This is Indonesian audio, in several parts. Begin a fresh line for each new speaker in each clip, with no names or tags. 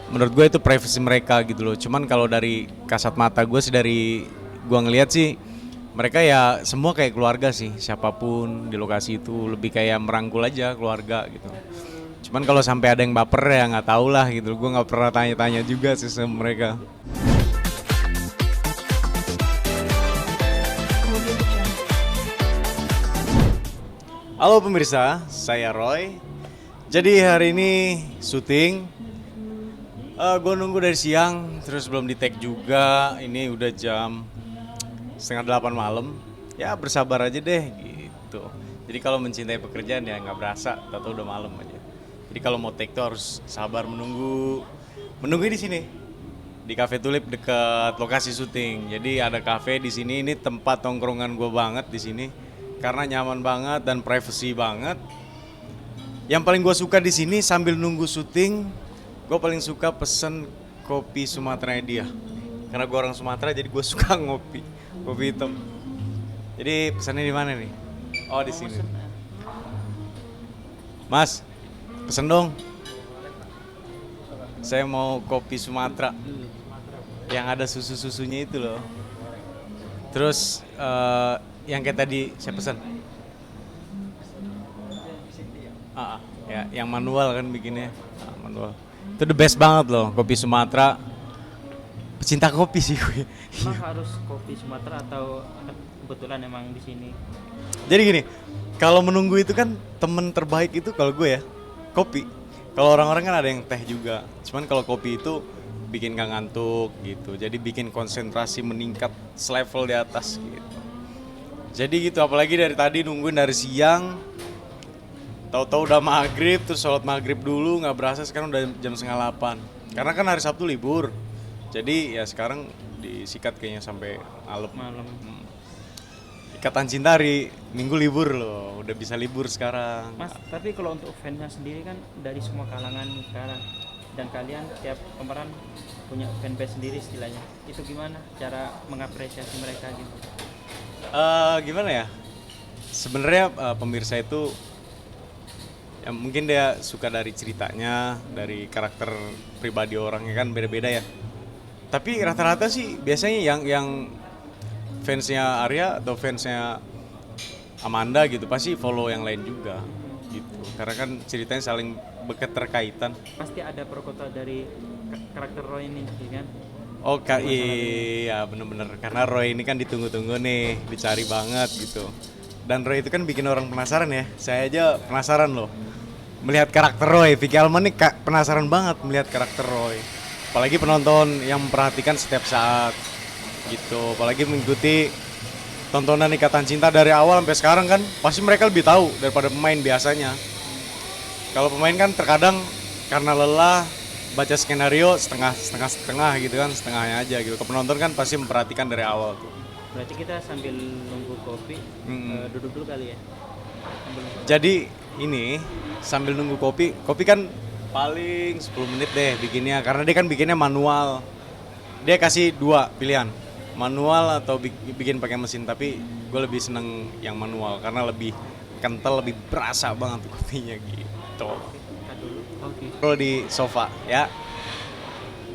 menurut gue itu privacy mereka gitu loh. Cuman kalau dari kasat mata gue sih, dari gue ngelihat sih mereka ya semua kayak keluarga sih, siapapun di lokasi itu lebih kayak merangkul aja keluarga gitu. Cuman kalau sampai ada yang baper ya nggak tahu lah gitu, gue nggak pernah tanya-tanya juga sih sama mereka. Halo pemirsa, saya Roy. Jadi hari ini syuting. Gue nunggu dari siang, terus belum di tag juga. Ini udah jam setengah 8 malam. Ya bersabar aja deh gitu. Jadi kalau mencintai pekerjaan ya nggak berasa, tahu udah malam aja. Jadi kalau mau tag tuh harus sabar menunggu. Menunggu di sini, di Cafe Tulip dekat lokasi syuting. Jadi ada cafe di sini, ini tempat tongkrongan gue banget di sini. Karena nyaman banget dan privacy banget. Yang paling gue suka di sini sambil nunggu syuting, gue paling suka pesen kopi Sumatera dia. Karena gue orang Sumatera jadi gue suka ngopi, kopi hitam. Jadi pesannya di mana nih? Oh di sini. Mas, pesen dong. Saya mau kopi Sumatera yang ada susu-susunya itu loh. Terus yang kayak tadi saya pesan. Ya, yang manual kan bikinnya. Manual. Itu the best banget loh, kopi Sumatera. Pecinta kopi sih gue.
Emang harus kopi Sumatera atau kebetulan emang di sini?
Jadi gini, kalau menunggu itu kan temen terbaik itu kalau gue ya, kopi. Kalau orang-orang kan ada yang teh juga. Cuman kalau kopi itu bikin gak ngantuk gitu. Jadi bikin konsentrasi meningkat selevel di atas gitu. Jadi gitu, apalagi dari tadi nungguin dari siang. Tahu-tahu udah maghrib, terus sholat maghrib dulu, nggak berasa sekarang udah jam setengah 8. Karena kan hari Sabtu libur, jadi ya sekarang disikat kayaknya sampai malam. Ikatan Cinta hari Minggu libur loh, udah bisa libur sekarang.
Mas, tapi kalau untuk fansnya sendiri kan dari semua kalangan sekarang, dan kalian tiap pemeran punya fanbase sendiri istilahnya. Itu gimana cara mengapresiasi mereka gitu?
Gimana ya? Sebenarnya pemirsa itu ya mungkin dia suka dari ceritanya, dari karakter pribadi orangnya kan beda-beda ya. Tapi rata-rata sih biasanya yang fansnya Arya atau fansnya Amanda gitu pasti follow yang lain juga gitu. Karena kan ceritanya saling keterkaitan.
Pasti ada pro kontra dari karakter Roy ini, ya kan?
Oh kak, iya bener-bener. Karena Roy ini kan ditunggu-tunggu nih, dicari banget gitu. Dan Roy itu kan bikin orang penasaran ya. Saya aja penasaran loh melihat karakter Roy. Vicky Alman nih penasaran banget melihat karakter Roy. Apalagi penonton yang memperhatikan setiap saat gitu. Apalagi mengikuti tontonan Ikatan Cinta dari awal sampai sekarang kan pasti mereka lebih tahu daripada pemain biasanya. Kalau pemain kan terkadang karena lelah baca skenario setengah gitu kan, setengahnya aja gitu. Ke penonton kan pasti memperhatikan dari awal tuh.
Berarti kita sambil nunggu kopi, duduk dulu kali ya?
Jadi ini sambil nunggu kopi, kopi kan paling 10 menit deh bikinnya. Karena dia kan bikinnya manual. Dia kasih dua pilihan, manual atau bikin pakai mesin. Tapi gue lebih seneng yang manual karena lebih kental, lebih berasa banget kopinya gitu.
Kita dulu. Oke.
Kalau di sofa ya.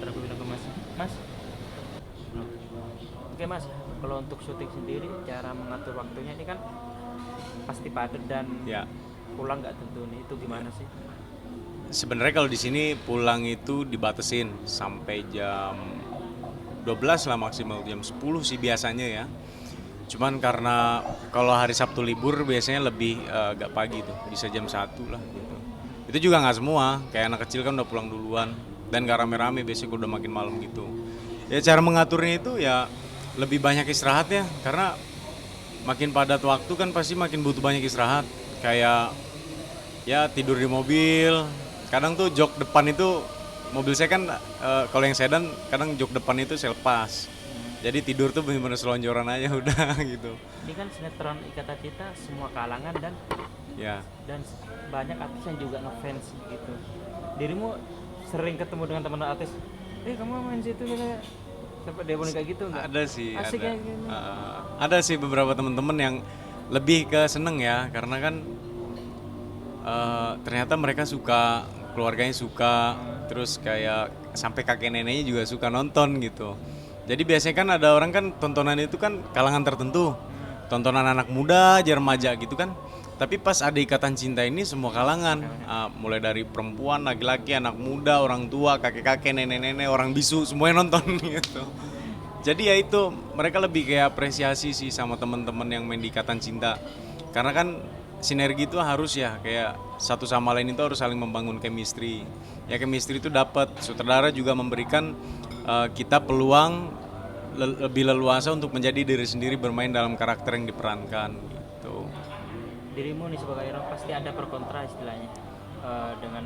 Ntar aku bilang ke Mas. Mas. Oke Mas, kalau untuk syuting sendiri cara mengatur waktunya ini kan pasti padat dan
Ya.
pulang nggak tentu nih, itu gimana sih?
Sebenarnya kalau di sini pulang itu dibatasin sampai jam 12 lah, maksimal jam 10 sih biasanya ya. Cuman karena kalau hari Sabtu libur biasanya lebih agak pagi tuh, bisa jam 1 lah gitu. Itu juga nggak semua, kayak anak kecil kan udah pulang duluan dan gak rame-rame biasanya udah makin malam gitu. Ya cara mengaturnya itu ya lebih banyak istirahat ya, karena makin padat waktu kan pasti makin butuh banyak istirahat. Kayak ya tidur di mobil. Kadang tuh jok depan itu, mobil saya kan kalau yang sedan kadang jok depan itu saya lepas. Jadi tidur tuh bener-bener selonjoran aja udah gitu.
Ini kan sinetron Ikatan Cinta semua kalangan
Ya.
dan banyak artis yang juga ngefans gitu. Dirimu sering ketemu dengan teman artis, kamu main situ gitu, sampai dia kayak gitu nggak?
Ada sih,
Asik
ada.
ya gitu.
Ada sih beberapa teman-teman yang lebih ke seneng ya, karena kan ternyata mereka suka keluarganya suka, terus kayak sampai kakek neneknya juga suka nonton gitu. Jadi biasanya kan ada orang kan tontonan itu kan kalangan tertentu, tontonan anak muda, aja remaja gitu kan. Tapi pas ada Ikatan Cinta ini semua kalangan, mulai dari perempuan, laki-laki, anak muda, orang tua, kakek-kakek, nenek-nenek, orang bisu, semuanya nonton gitu. Jadi ya itu mereka lebih kayak apresiasi sih sama teman-teman yang main di Ikatan Cinta. Karena kan sinergi itu harus ya kayak satu sama lain itu harus saling membangun chemistry. Ya chemistry itu dapat sutradara juga memberikan kita peluang lebih leluasa untuk menjadi diri sendiri bermain dalam karakter yang diperankan gitu.
Dirimu nih sebagai orang pasti ada pro kontra istilahnya dengan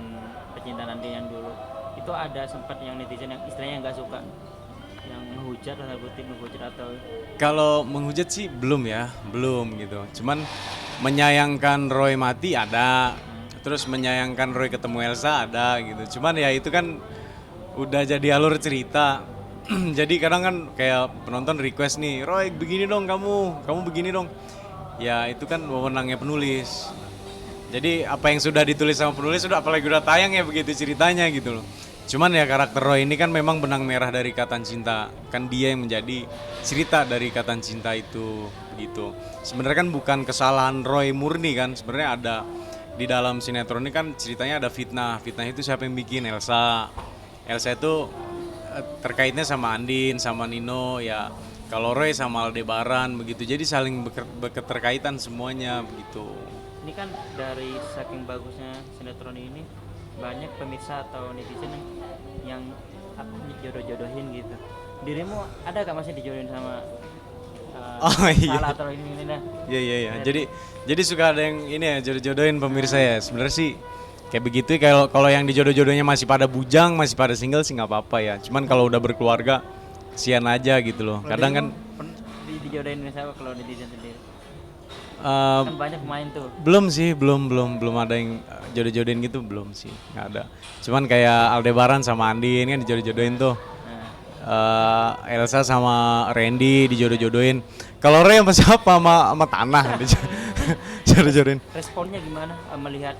pecintaan Andi yang dulu. Itu ada sempat yang netizen yang istilahnya nggak suka, yang menghujat atau
Kalau menghujat sih belum ya, belum gitu. Cuman menyayangkan Roy mati ada, terus menyayangkan Roy ketemu Elsa ada gitu. Cuman ya itu kan udah jadi alur cerita. Jadi kadang kan kayak penonton request nih, Roy begini dong kamu begini dong. Ya itu kan wewenangnya penulis. Jadi apa yang sudah ditulis sama penulis sudah apalagi udah tayang ya begitu ceritanya gitu loh. Cuman ya karakter Roy ini kan memang benang merah dari Ikatan Cinta. Kan dia yang menjadi cerita dari Ikatan Cinta itu begitu. Sebenarnya kan bukan kesalahan Roy murni kan. Sebenarnya ada di dalam sinetron ini kan ceritanya ada fitnah. Fitnah itu siapa yang bikin? Elsa. Elsa itu terkaitnya sama Andin, sama Nino ya. Kalau Roy sama Aldebaran begitu. Jadi saling berketerkaitan semuanya begitu.
ini kan dari saking bagusnya sinetron ini banyak pemirsa atau netizen yang jodoh-jodohin gitu. Dirimu ada gak masih dijodohin sama salah atau ini nah?
Iya. Jadi suka ada yang ini ya jodoh-jodohin pemirsa ya. Sebenarnya sih kayak begitu kalau yang dijodoh-jodohnya masih pada bujang, masih pada single sih nggak apa-apa ya. Cuman kalau udah berkeluarga kasihan aja gitu loh. Kadang kan
dijodohin sama kalau netizen sendiri. Kan banyak pemain tuh.
Belum sih, belum ada yang jodoh-jodohin gitu, belum sih, nggak ada. Cuman kayak Aldebaran sama Andin kan dijodoh-jodohin tuh. Elsa sama Randy dijodoh-jodohin. Kalau Ray sama siapa sama tanah dijodoh-jodohin.
Responnya gimana melihat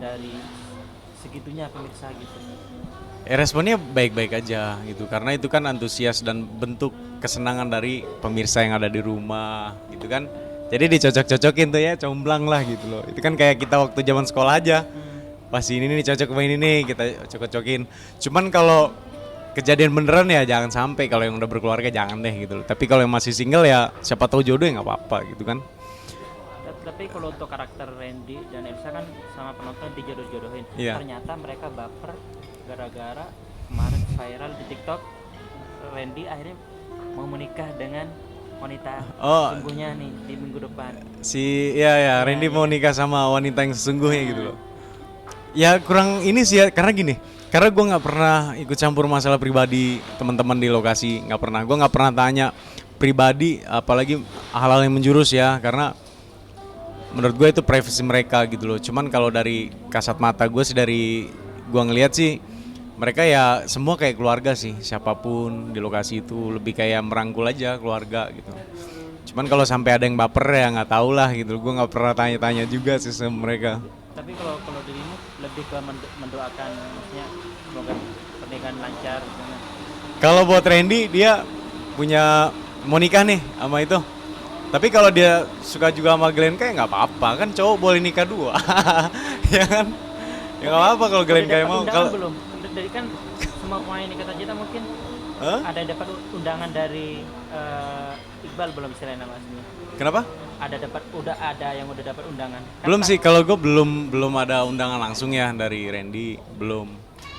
dari segitunya pemirsa gitu?
Responnya baik-baik aja gitu, karena itu kan antusias dan bentuk kesenangan dari pemirsa yang ada di rumah gitu kan. Jadi dicocok-cocokin tuh ya, comblang lah gitu loh. Itu kan kayak kita waktu zaman sekolah aja. Pas ini nih cocok sama ini nih, kita cocok-cocokin. Cuman kalau kejadian beneran ya jangan sampai, kalau yang udah berkeluarga jangan deh gitu loh. Tapi kalau yang masih single ya siapa tahu jodoh ya nggak apa-apa gitu kan.
Tapi kalau untuk karakter Randy dan Elsa kan sama penonton dijodoh-jodohin.
Iya.
Ternyata mereka baper gara-gara kemarin viral di TikTok Randy akhirnya mau menikah dengan wanita sesungguhnya nih di minggu depan.
Randy mau nikah sama wanita yang sesungguhnya gitu loh. Ya kurang ini sih ya, karena gini, karena gue nggak pernah ikut campur masalah pribadi teman-teman di lokasi, nggak pernah. Gue nggak pernah tanya pribadi, apalagi hal-hal yang menjurus ya, karena menurut gue itu privasi mereka gitu loh. Cuman kalau dari kasat mata gue sih, dari gue ngelihat sih, mereka ya semua kayak keluarga sih, siapapun di lokasi itu lebih kayak merangkul aja keluarga gitu. Cuman kalau sampai ada yang baper ya nggak tahu lah gitu. Gue nggak pernah tanya-tanya juga sih sama mereka.
Tapi kalau dirimu lebih ke mendoakan, maksudnya semoga pernikahan lancar.
Kalau buat Randy, dia punya mau nikah nih sama itu. Tapi kalau dia suka juga sama Glenn kayak nggak apa-apa kan, cowok boleh nikah dua, ya kan? Ya nggak apa-apa kalau Glenn kayak mau. Kalau
belum, dari kan semua pemain Ikatan Cinta mungkin ada dapat undangan dari Iqbal belum, istilahnya nama aslinya.
Kenapa?
Udah ada yang udah dapat undangan.
Belum sih, kalau gue belum ada undangan langsung ya dari Randy, belum.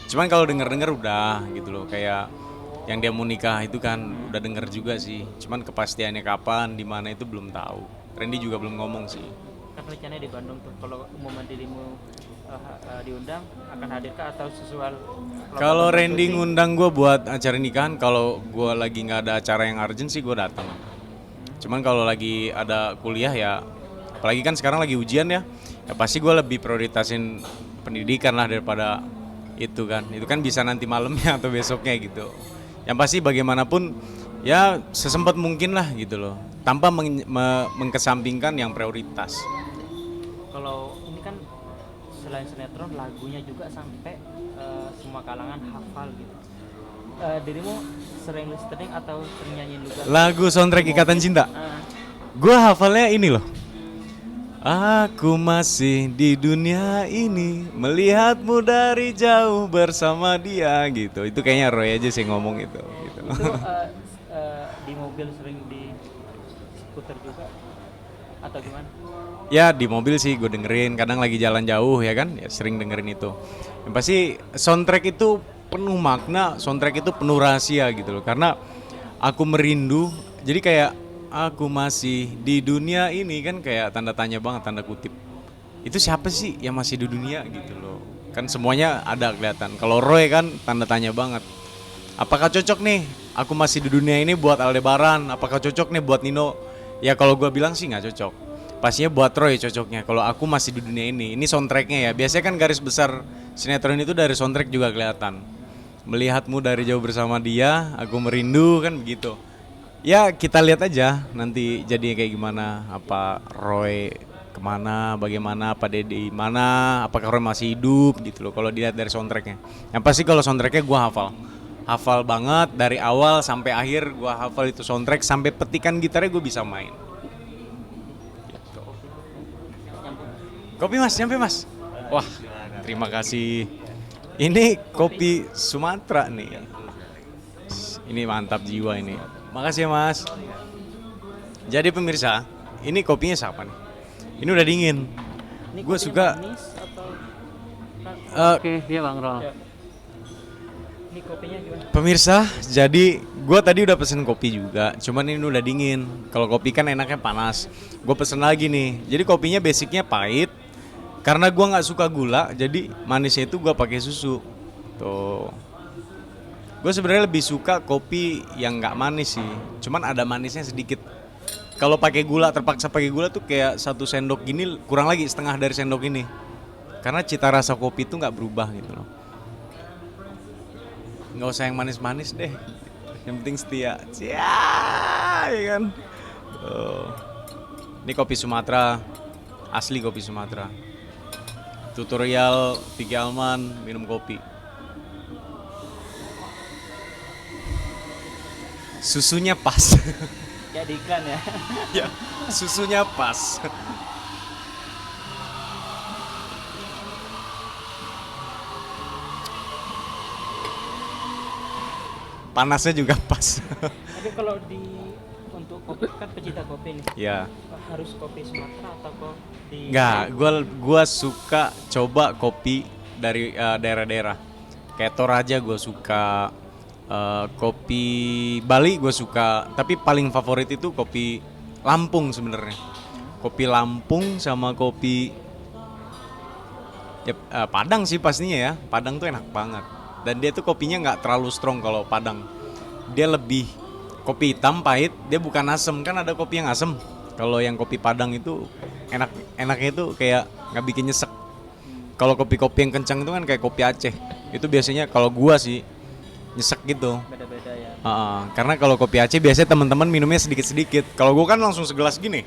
Cuman kalau denger udah gitu loh, kayak yang dia mau nikah itu kan udah denger juga sih. Cuman kepastiannya kapan, di mana itu belum tahu. Randy juga belum ngomong sih.
Kan rencananya di Bandung tuh, kalau umumnya dirimu diundang akan hadirkah atau sesuai?
Kalau Randy ngundang gue buat acara nikahan, kalau gue lagi nggak ada acara yang urgent sih gue datang. Cuman kalau lagi ada kuliah ya, apalagi kan sekarang lagi ujian ya pasti gue lebih prioritasin pendidikan lah daripada itu kan. Itu kan bisa nanti malamnya atau besoknya gitu. Yang pasti bagaimanapun ya sesempat mungkin lah gitu loh, tanpa mengkesampingkan yang prioritas.
Kalau ini kan selain sinetron lagunya juga sampai semua kalangan hafal gitu. Dirimu sering listening atau sering nyanyiin juga
Lagu soundtrack Ikatan Cinta. Gua hafalnya ini loh. Aku masih di dunia ini melihatmu dari jauh bersama dia gitu. Itu kayaknya Roy aja sih ngomong itu gitu.
itu di mobil sering di skuter juga atau gimana?
Ya di mobil sih gue dengerin, kadang lagi jalan jauh ya kan, ya sering dengerin itu. Yang pasti soundtrack itu penuh makna, soundtrack itu penuh rahasia gitu loh. Karena aku merindu, jadi kayak aku masih di dunia ini kan kayak tanda tanya banget, tanda kutip. Itu siapa sih yang masih di dunia gitu loh. Kan semuanya ada kelihatan. Kalau Roy kan tanda tanya banget. Apakah cocok nih aku masih di dunia ini buat Aldebaran? Apakah cocok nih buat Nino? Ya kalau gue bilang sih nggak cocok. Pastinya buat Roy cocoknya. Kalau aku masih di dunia ini soundtracknya ya. Biasanya kan garis besar sinetron itu dari soundtrack juga kelihatan. Melihatmu dari jauh bersama dia, aku merindu kan begitu. Ya kita lihat aja nanti jadinya kayak gimana. Apa Roy kemana, bagaimana, apa Dede mana, apakah Roy masih hidup gitu loh. Kalau dilihat dari soundtracknya. Yang pasti kalau soundtracknya gue hafal banget dari awal sampai akhir. Gue hafal itu soundtrack sampai petikan gitarnya gue bisa main. Gitu. Kopi mas, nyampe mas. Wah, terima kasih. Ini kopi Sumatera nih. Ini mantap jiwa ini. Makasih ya mas. Jadi pemirsa, ini kopinya siapa nih? Ini udah dingin.
Ini
Gue
kopinya
suka.
manis atau
Oke, iya Bang Rol.
Ya. Ini kopinya gimana?
Pemirsa, jadi gue tadi udah pesen kopi juga, cuman ini udah dingin. Kalau kopi kan enaknya panas. Gue pesen lagi nih. Jadi kopinya basicnya pahit, karena gue nggak suka gula, jadi manisnya itu gue pakai susu. Tuh. Gue sebenarnya lebih suka kopi yang nggak manis sih, cuman ada manisnya sedikit. Kalau pakai gula, terpaksa pakai gula tuh kayak 1 sendok gini, kurang lagi setengah dari sendok ini. Karena cita rasa kopi itu nggak berubah gitu loh. Nggak usah yang manis-manis deh, yang penting setia. Ya kan. Ini kopi Sumatera, asli kopi Sumatera. Tutorial Vicky Alman minum kopi. Susunya pas.
Kayak di iklan ya.
Ya, susunya pas. Panasnya juga pas.
Tapi kalau untuk kopi kan pecinta kopi nih.
Ya.
Harus kopi Sumatera atau kopi
Enggak, gua suka coba kopi dari daerah-daerah. Kayak Toraja gue suka, kopi Bali gue suka, tapi paling favorit itu kopi Lampung sebenarnya. Kopi Lampung sama kopi ya, Padang sih pastinya ya. Padang tuh enak banget. Dan dia tuh kopinya nggak terlalu strong kalau Padang. Dia lebih kopi hitam pahit, dia bukan asem. Kan ada kopi yang asem. Kalau yang kopi Padang itu enaknya itu kayak nggak bikin nyesek. Kalau kopi-kopi yang kencang itu kan kayak kopi Aceh. Itu biasanya kalau gua sih nyesek gitu.
beda-beda ya.
Karena kalau kopi Aceh biasanya teman-teman minumnya sedikit-sedikit. Kalau gua kan langsung segelas gini.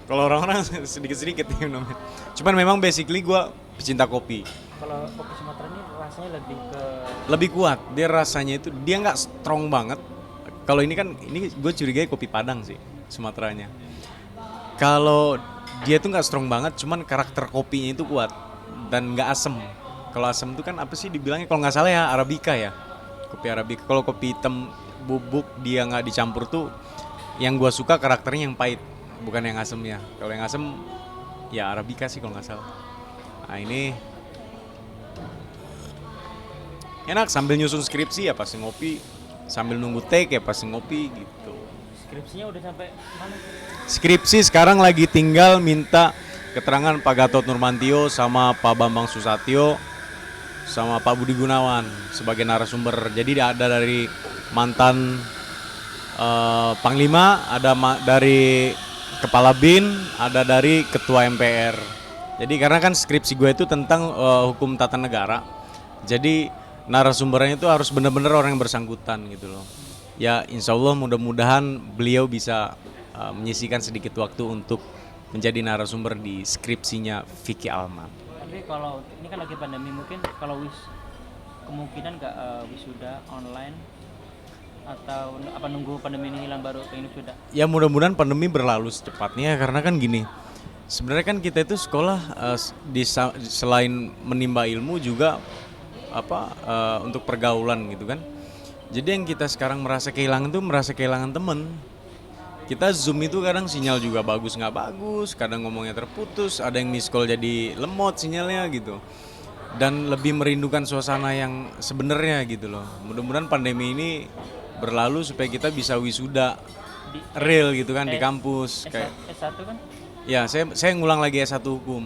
Kalau orang-orang sedikit-sedikit minumnya. Cuman memang basically gua pecinta kopi.
Kalau kopi Sumatera ini rasanya
Lebih kuat. Dia rasanya itu dia nggak strong banget. Kalau ini kan ini gue curigai kopi Padang sih Sumateranya. Kalau dia tuh nggak strong banget, cuman karakter kopinya itu kuat dan nggak asem. Kalau asem itu kan apa sih dibilangnya kalau nggak salah ya Arabica ya, kopi Arabica. Kalau kopi hitam bubuk dia nggak dicampur tuh, yang gua suka karakternya yang pahit, bukan yang asem ya. Kalau yang asem ya Arabica sih kalau nggak salah. Nah ini enak sambil nyusun skripsi ya pasti ngopi, sambil nunggu take ya pasti ngopi gitu.
skripsinya udah sampai mana?
Skripsi sekarang lagi tinggal minta keterangan Pak Gatot Nurmantio sama Pak Bambang Susatyo sama Pak Budi Gunawan sebagai narasumber. Jadi ada dari mantan Panglima, ada dari Kepala BIN, ada dari Ketua MPR. Jadi karena kan skripsi gue itu tentang hukum tata negara. Jadi narasumbernya itu harus benar-benar orang yang bersangkutan gitu loh. Ya insya Allah mudah-mudahan beliau bisa menyisihkan sedikit waktu untuk menjadi narasumber di skripsinya Vicky Alman.
Tapi kalau ini kan lagi pandemi, mungkin kalau kemungkinan nggak wisuda online atau apa nunggu pandemi ini hilang baru pengen wisuda?
Ya mudah-mudahan pandemi berlalu secepatnya karena kan gini. Sebenarnya kan kita itu sekolah selain menimba ilmu juga untuk pergaulan gitu kan. Jadi yang kita sekarang merasa kehilangan temen. Kita Zoom itu kadang sinyal juga bagus nggak bagus, kadang ngomongnya terputus, ada yang miss call jadi lemot sinyalnya gitu. Dan lebih merindukan suasana yang sebenarnya gitu loh. Mudah-mudahan pandemi ini berlalu supaya kita bisa wisuda real gitu kan di kampus kayak.
S1 kan?
Ya, saya ngulang lagi S1 hukum.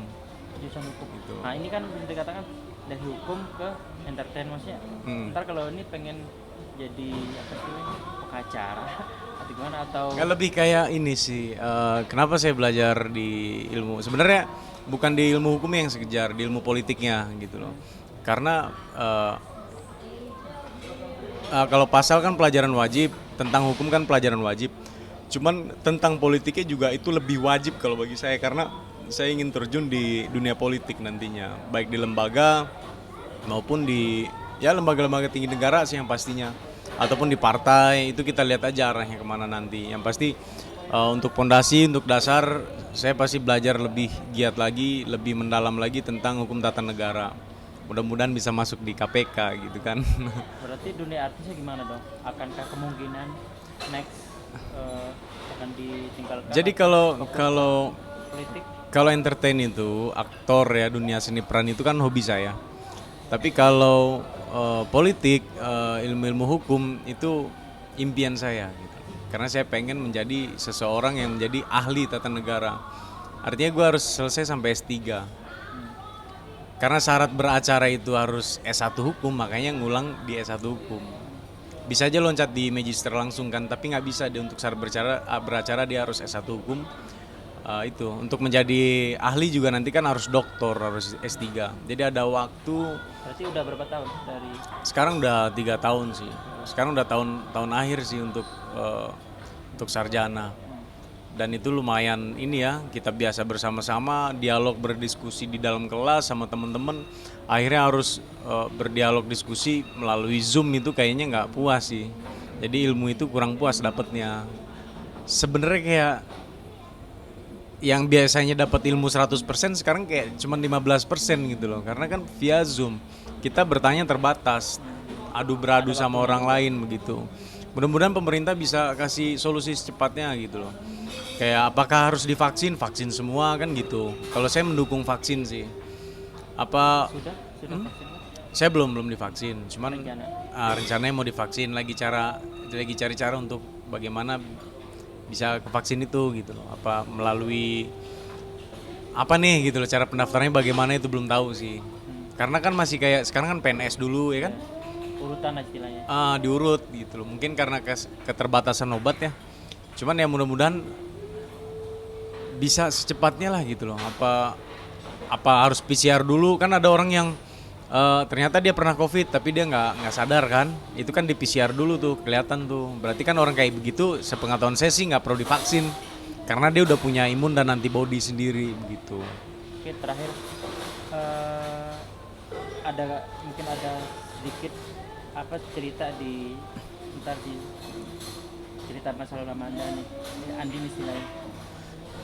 Jurusan hukum.
Gitu.
Nah ini kan bisa dikatakan dari hukum ke entertain maksudnya. Ntar kalau ini pengen jadi apa sih pengacara atau gimana atau?
Lebih kayak ini sih. Kenapa saya belajar di ilmu? Sebenarnya bukan di ilmu hukum yang sekejar, di ilmu politiknya gitu loh. Karena kalau pasal kan pelajaran wajib, tentang hukum kan pelajaran wajib. Cuman tentang politiknya juga itu lebih wajib kalau bagi saya karena saya ingin terjun di dunia politik nantinya, baik di lembaga maupun di lembaga-lembaga tinggi negara sih yang pastinya, ataupun di partai. Itu kita lihat aja arahnya kemana nanti. Yang pasti untuk pondasi, untuk dasar saya pasti belajar lebih giat lagi, lebih mendalam lagi tentang hukum tata negara. Mudah-mudahan bisa masuk di KPK gitu kan.
Berarti dunia artisnya gimana dong? Akankah kemungkinan next akan ditinggalkan?
Jadi kalau
politik?
Kalau entertain itu, aktor ya, dunia seni peran itu kan hobi saya. Tapi kalau politik, ilmu-ilmu hukum itu impian saya gitu. Karena saya pengen menjadi seseorang yang menjadi ahli tata negara. Artinya gue harus selesai sampai S3. Karena syarat beracara itu harus S1 hukum, makanya ngulang di S1 hukum. Bisa aja loncat di magister langsung kan, tapi nggak bisa dia untuk syarat beracara dia harus S1 hukum. Itu untuk menjadi ahli juga nanti kan harus doktor, harus S3. Jadi ada waktu.
Berarti udah berapa tahun dari?
Sekarang udah 3 tahun sih. Sekarang udah tahun akhir sih untuk sarjana. Dan itu lumayan ini ya, kita biasa bersama-sama, dialog berdiskusi di dalam kelas sama teman-teman. Akhirnya harus berdialog diskusi melalui Zoom, itu kayaknya nggak puas sih. Jadi ilmu itu kurang puas dapatnya. Sebenarnya kayak yang biasanya dapat ilmu 100% sekarang kayak cuma 15% gitu loh. Karena kan via Zoom kita bertanya terbatas, adu beradu sama orang lain begitu. Mudah-mudahan pemerintah bisa kasih solusi secepatnya gitu loh. Kayak apakah harus divaksin? Vaksin semua kan gitu. Kalau saya mendukung vaksin sih.
Sudah vaksin?
Saya belum divaksin. Cuman rencananya mau divaksin, lagi cari cara untuk bagaimana bisa ke vaksin itu gitu loh. Apa melalui apa nih gitu loh, cara pendaftarannya bagaimana itu belum tahu sih. Karena kan masih kayak sekarang kan PNS dulu ya kan.
Urutan istilahnya.
Diurut gitu loh. Mungkin karena keterbatasan obat ya. Cuman ya mudah-mudahan bisa secepatnya lah gitu loh. Apa harus PCR dulu, kan ada orang yang ternyata dia pernah COVID tapi dia nggak sadar kan. Itu kan di PCR dulu tuh kelihatan tuh. Berarti kan orang kayak begitu sepengetahuan saya sih nggak perlu divaksin karena dia udah punya imun dan antibody sendiri begitu.
Oke, terakhir mungkin ada sedikit cerita di cerita masa lalu sama Anda nih, Andin istilahnya.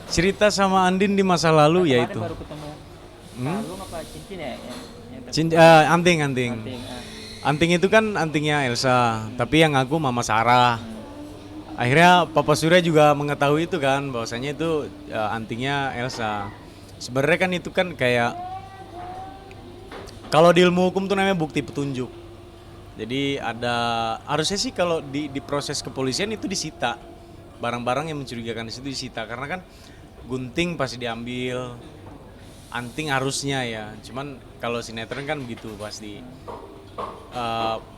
Cerita sama Andin di masa lalu ya itu.
Baru ketemu. Kalung apa cincin ya?
Anting. Anting itu kan antingnya Elsa, tapi yang ngaku Mama Sarah. Akhirnya Papa Surya juga mengetahui itu kan, bahwasanya itu antingnya Elsa. Sebenarnya kan itu kan kayak kalau di ilmu hukum tuh namanya bukti petunjuk. Jadi harusnya sih kalau di proses kepolisian itu disita. Barang-barang yang mencurigakan di situ disita karena kan gunting pasti diambil, anting harusnya ya. Cuman kalau sinetron kan begitu pasti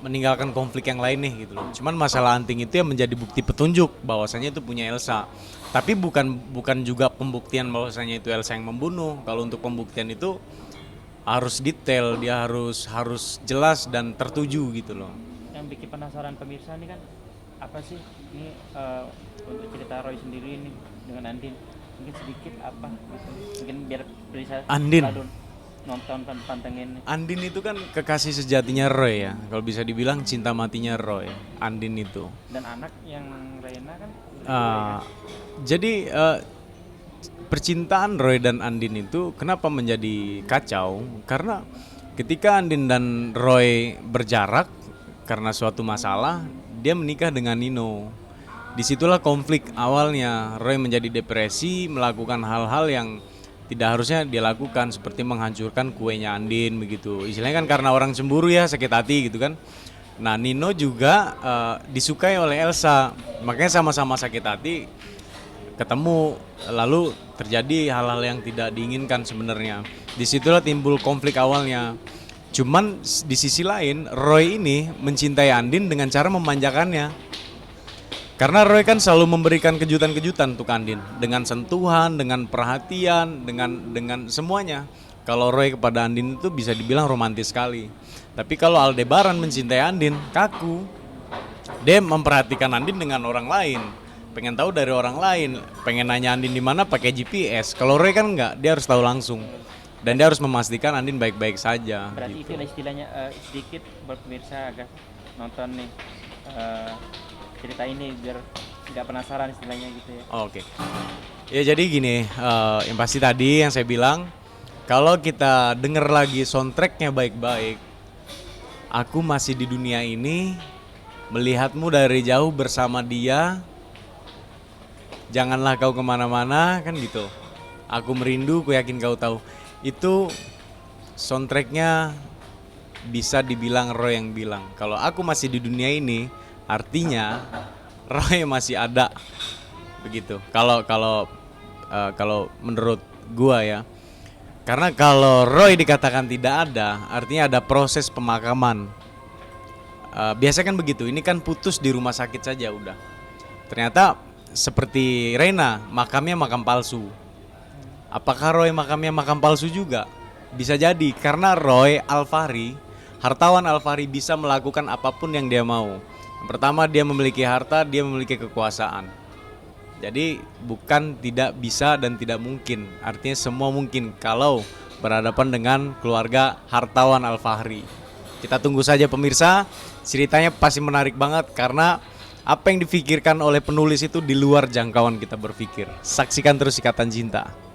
meninggalkan konflik yang lain nih gitu loh. Cuman masalah anting itu yang menjadi bukti petunjuk bahwasanya itu punya Elsa. Tapi bukan juga pembuktian bahwasanya itu Elsa yang membunuh. Kalau untuk pembuktian itu harus detail, dia harus jelas dan tertuju gitu loh.
Yang bikin penasaran pemirsa ini kan apa sih ini untuk cerita Roy sendiri ini dengan Andin, mungkin sedikit apa gitu, mungkin biar bisa
Andin
nonton pantengin.
Andin itu kan kekasih sejatinya Roy ya. Kalau bisa dibilang cinta matinya Roy, Andin itu.
Dan anak yang Reina kan
Jadi percintaan Roy dan Andin itu kenapa menjadi kacau? Karena ketika Andin dan Roy berjarak karena suatu masalah, dia menikah dengan Nino. Disitulah konflik awalnya. Roy menjadi depresi, melakukan hal-hal yang tidak harusnya dia lakukan, seperti menghancurkan kuenya Andin begitu. Istilahnya kan karena orang cemburu ya, sakit hati gitu kan. Nah, Nino juga disukai oleh Elsa, makanya sama-sama sakit hati ketemu, lalu terjadi hal-hal yang tidak diinginkan sebenarnya. Disitulah timbul konflik awalnya. Cuman di sisi lain Roy ini mencintai Andin dengan cara memanjakannya. Karena Roy kan selalu memberikan kejutan-kejutan untuk Andin, dengan sentuhan, dengan perhatian, dengan semuanya. Kalau Roy kepada Andin itu bisa dibilang romantis sekali. Tapi kalau Aldebaran mencintai Andin, kaku. Dia memperhatikan Andin dengan orang lain, pengen tahu dari orang lain, pengen nanya Andin di mana pakai GPS. Kalau Roy kan enggak, dia harus tahu langsung. Dan dia harus memastikan Andin baik-baik saja.
berarti
gitu.
itu istilahnya sedikit buat pemirsa agar nonton nih cerita ini biar nggak penasaran istilahnya gitu ya.
Oke. Ya jadi gini, yang pasti tadi yang saya bilang, kalau kita denger lagi soundtracknya baik-baik, aku masih di dunia ini, melihatmu dari jauh bersama dia, janganlah kau kemana-mana, kan gitu. Aku merindu, ku yakin kau tahu. Itu soundtracknya bisa dibilang Roy yang bilang. Kalau aku masih di dunia ini, artinya Roy masih ada, begitu. Kalau menurut gua ya, karena kalau Roy dikatakan tidak ada, artinya ada proses pemakaman. Biasanya kan begitu. Ini kan putus di rumah sakit saja udah. Ternyata seperti Reina, makamnya makam palsu. Apakah Roy makamnya makam palsu juga? Bisa jadi, karena Roy Alfahri, hartawan Alfahri, bisa melakukan apapun yang dia mau. Yang pertama, dia memiliki harta, dia memiliki kekuasaan. Jadi bukan tidak bisa dan tidak mungkin. Artinya semua mungkin kalau berhadapan dengan keluarga hartawan Alfahri. Kita tunggu saja pemirsa. Ceritanya pasti menarik banget karena apa yang difikirkan oleh penulis itu di luar jangkauan kita berpikir. Saksikan terus Ikatan Cinta.